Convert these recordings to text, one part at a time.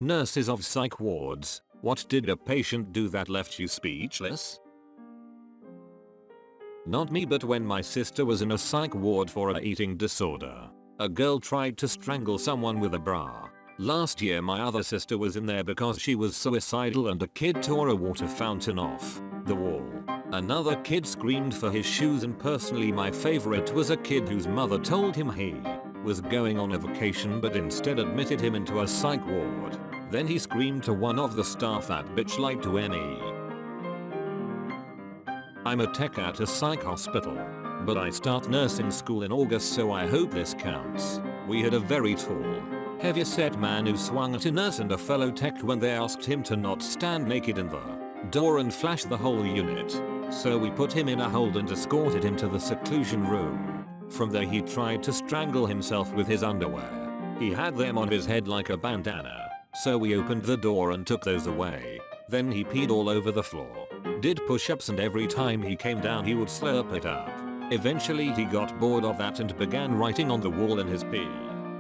Nurses of psych wards, what did a patient do that left you speechless? Not me, but when my sister was in a psych ward for an eating disorder, a girl tried to strangle someone with a bra. Last year my other sister was in there because she was suicidal and a kid tore a water fountain off the wall. Another kid screamed for his shoes, and personally my favorite was a kid whose mother told him he was going on a vacation but instead admitted him into a psych ward. Then he screamed to one of the staff, "That bitch lied to me." I'm a tech at a psych hospital, but I start nursing school in August, so I hope this counts. We had a very tall, heavy-set man who swung at a nurse and a fellow tech when they asked him to not stand naked in the door and flash the whole unit. So we put him in a hold and escorted him to the seclusion room. From there he tried to strangle himself with his underwear. He had them on his head like a bandana, so we opened the door and took those away. Then he peed all over the floor, did push-ups, and every time he came down he would slurp it up. Eventually he got bored of that and began writing on the wall in his pee,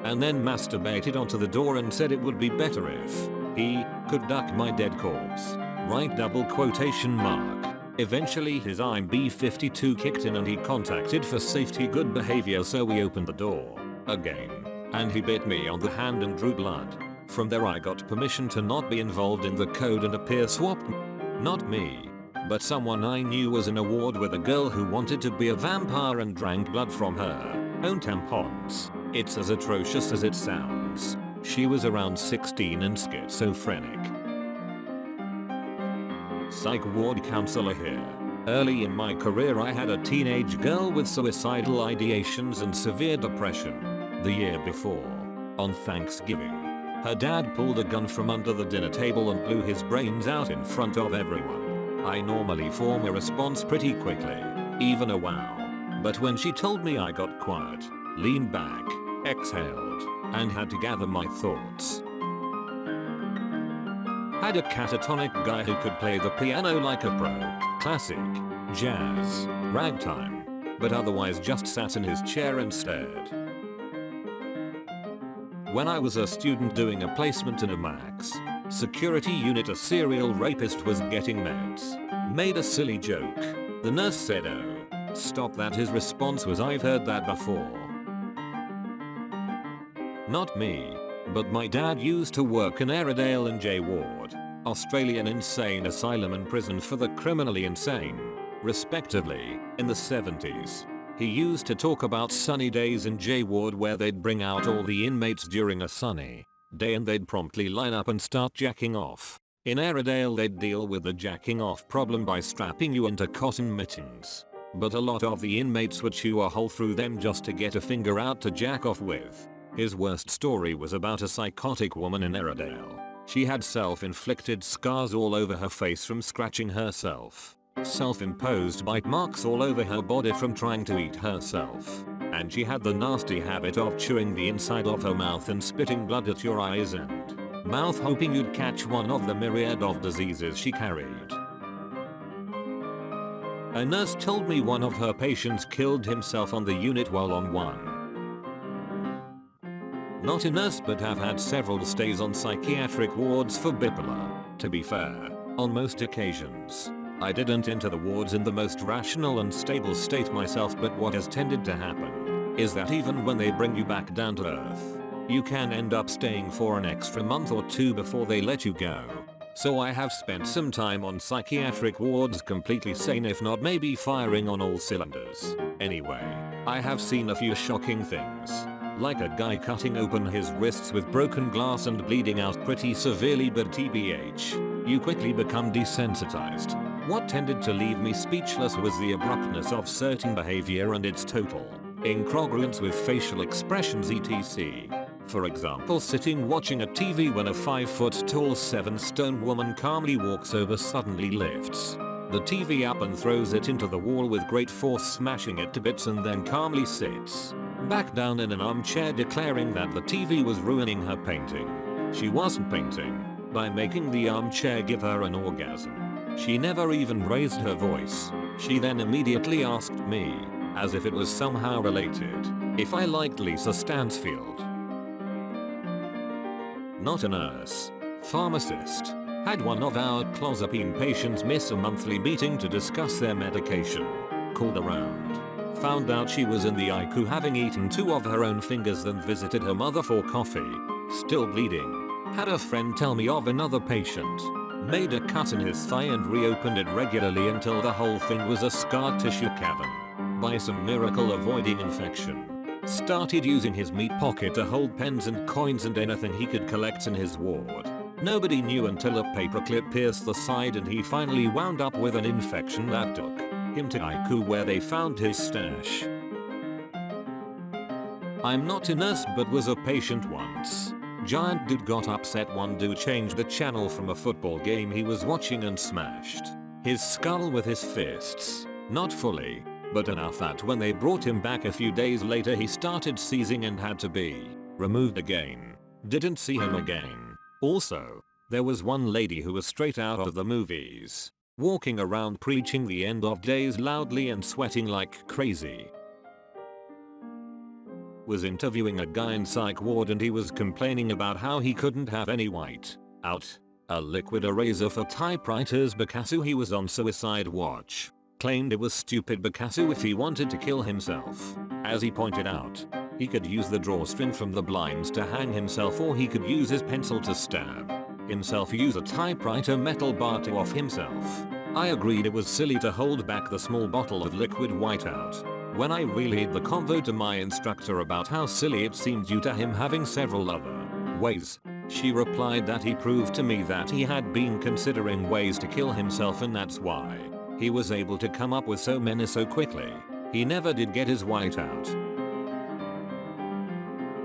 and then masturbated onto the door and said it would be better if he could duck my dead corpse. Right, double quotation mark. Eventually his I'm B52 kicked in and he contacted for safety good behavior, so we opened the door again, and he bit me on the hand and drew blood. From there I got permission to not be involved in the code and appear swapped. Not me, but someone I knew was in a ward with a girl who wanted to be a vampire and drank blood from her own tampons. It's as atrocious as it sounds. She was around 16 and schizophrenic. Psych ward counselor here. Early in my career I had a teenage girl with suicidal ideations and severe depression. The year before, on Thanksgiving, her dad pulled a gun from under the dinner table and blew his brains out in front of everyone. I normally form a response pretty quickly, even a wow. But when she told me, I got quiet, leaned back, exhaled, and had to gather my thoughts. Had a catatonic guy who could play the piano like a pro, classic, jazz, ragtime, but otherwise just sat in his chair and stared. When I was a student doing a placement in a max security unit, a serial rapist was getting meds. Made a silly joke. The nurse said, "Oh, stop that." His response was, "I've heard that before." Not me, but my dad used to work in Airedale and J Ward, Australian insane asylum and prison for the criminally insane, respectively, in the 70s. He used to talk about sunny days in J Ward where they'd bring out all the inmates during a sunny day and they'd promptly line up and start jacking off. In Airedale they'd deal with the jacking off problem by strapping you into cotton mittens, but a lot of the inmates would chew a hole through them just to get a finger out to jack off with. His worst story was about a psychotic woman in Airedale. She had self-inflicted scars all over her face from scratching herself, self-imposed bite marks all over her body from trying to eat herself, and she had the nasty habit of chewing the inside of her mouth and spitting blood at your eyes and mouth, hoping you'd catch one of the myriad of diseases she carried. A nurse told me one of her patients killed himself on the unit while on one. Not a nurse, but have had several stays on psychiatric wards for bipolar. To be fair, on most occasions, I didn't enter the wards in the most rational and stable state myself, but what has tended to happen is that even when they bring you back down to earth, you can end up staying for an extra month or two before they let you go. So I have spent some time on psychiatric wards completely sane, if not maybe firing on all cylinders. Anyway, I have seen a few shocking things, like a guy cutting open his wrists with broken glass and bleeding out pretty severely, but TBH, you quickly become desensitized. What tended to leave me speechless was the abruptness of certain behavior and its total incongruence with facial expressions etc. For example, sitting watching a TV when a 5-foot-tall 7-stone woman calmly walks over, suddenly lifts the TV up and throws it into the wall with great force, smashing it to bits, and then calmly sits back down in an armchair, declaring that the TV was ruining her painting. She wasn't painting by making the armchair give her an orgasm. She never even raised her voice. She then immediately asked me, as if it was somehow related, if I liked Lisa Stansfield. Not a nurse. Pharmacist. Had one of our clozapine patients miss a monthly meeting to discuss their medication. Called around. Found out she was in the ICU having eaten 2 of her own fingers, then visited her mother for coffee. Still bleeding. Had a friend tell me of another patient. Made a cut in his thigh and reopened it regularly until the whole thing was a scar tissue cavern. By some miracle avoiding infection. Started using his meat pocket to hold pens and coins and anything he could collect in his ward. Nobody knew until a paperclip pierced the side and he finally wound up with an infection that took him to ICU where they found his stash. I'm not a nurse but was a patient once. Giant dude got upset one dude changed the channel from a football game he was watching and smashed his skull with his fists. Not fully, but enough that when they brought him back a few days later he started seizing and had to be removed again. Didn't see him again. Also, there was one lady who was straight out of the movies. Walking around preaching the end of days loudly and sweating like crazy. Was interviewing a guy in psych ward and he was complaining about how he couldn't have any white out. A liquid eraser for typewriters because he was on suicide watch. Claimed it was stupid because if he wanted to kill himself, as he pointed out, he could use the drawstring from the blinds to hang himself or he could use his pencil to stab himself, use a typewriter metal bar to off himself. I agreed it was silly to hold back the small bottle of liquid whiteout. When I relayed the convo to my instructor about how silly it seemed due to him having several other ways, she replied that he proved to me that he had been considering ways to kill himself and that's why he was able to come up with so many so quickly. He never did get his whiteout.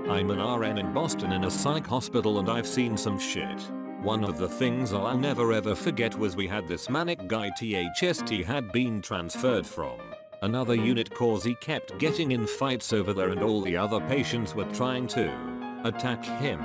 I'm an RN in Boston in a psych hospital and I've seen some shit. One of the things I'll never ever forget was we had this manic guy THST had been transferred from another unit cause he kept getting in fights over there and all the other patients were trying to attack him.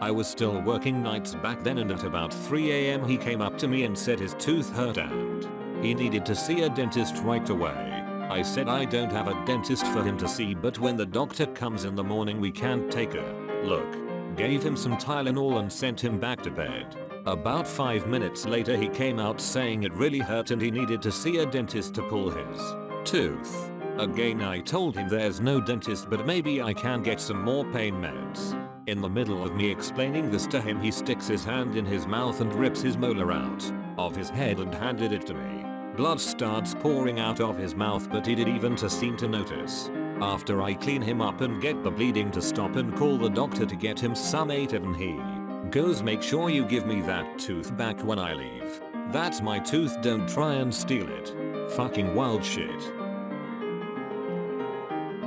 I was still working nights back then and at about 3 AM he came up to me and said his tooth hurt and he needed to see a dentist right away. I said I don't have a dentist for him to see but when the doctor comes in the morning we can't take a look. Gave him some Tylenol and sent him back to bed. About 5 minutes later he came out saying it really hurt and he needed to see a dentist to pull his tooth. Again I told him there's no dentist but maybe I can get some more pain meds. In the middle of me explaining this to him he sticks his hand in his mouth and rips his molar out of his head and handed it to me. Blood starts pouring out of his mouth but he didn't even seem to notice. After I clean him up and get the bleeding to stop and call the doctor to get him some Ativin he goes, make sure you give me that tooth back when I leave. That's my tooth, don't try and steal it. Fucking wild shit.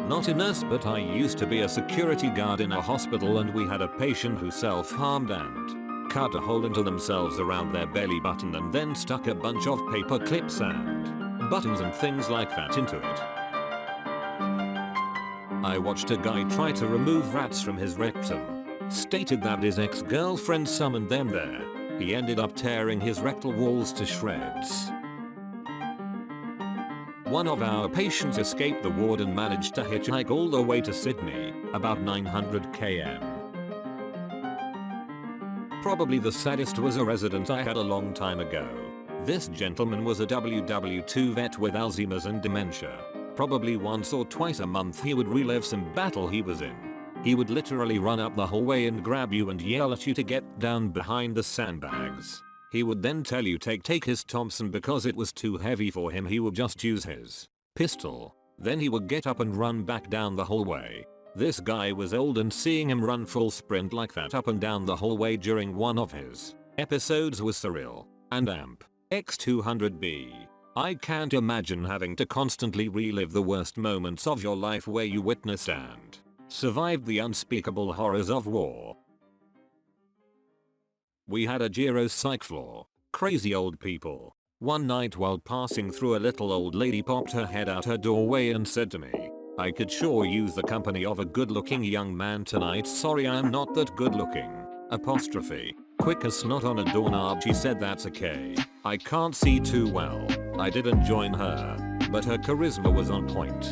Not a nurse but I used to be a security guard in a hospital and we had a patient who self-harmed and cut a hole into themselves around their belly button and then stuck a bunch of paper clips and buttons and things like that into it. I watched a guy try to remove rats from his rectum. Stated that his ex-girlfriend summoned them there. He ended up tearing his rectal walls to shreds. One of our patients escaped the ward and managed to hitchhike all the way to Sydney, about 900 km. Probably the saddest was a resident I had a long time ago. This gentleman was a WW2 vet with Alzheimer's and dementia. Probably once or twice a month he would relive some battle he was in. He would literally run up the hallway and grab you and yell at you to get down behind the sandbags. He would then tell you take his Thompson because it was too heavy for him, he would just use his pistol. Then he would get up and run back down the hallway. This guy was old and seeing him run full sprint like that up and down the hallway during one of his episodes was surreal. And AMP X200B. I can't imagine having to constantly relive the worst moments of your life where you witnessed and survived the unspeakable horrors of war. We had a Giro psych floor. Crazy old people. One night while passing through, a little old lady popped her head out her doorway and said to me, "I could sure use the company of a good-looking young man tonight. Sorry I'm not that good-looking." Apostrophe. Quick as snot on a doorknob. She said that's okay. I can't see too well. I didn't join her, but her charisma was on point.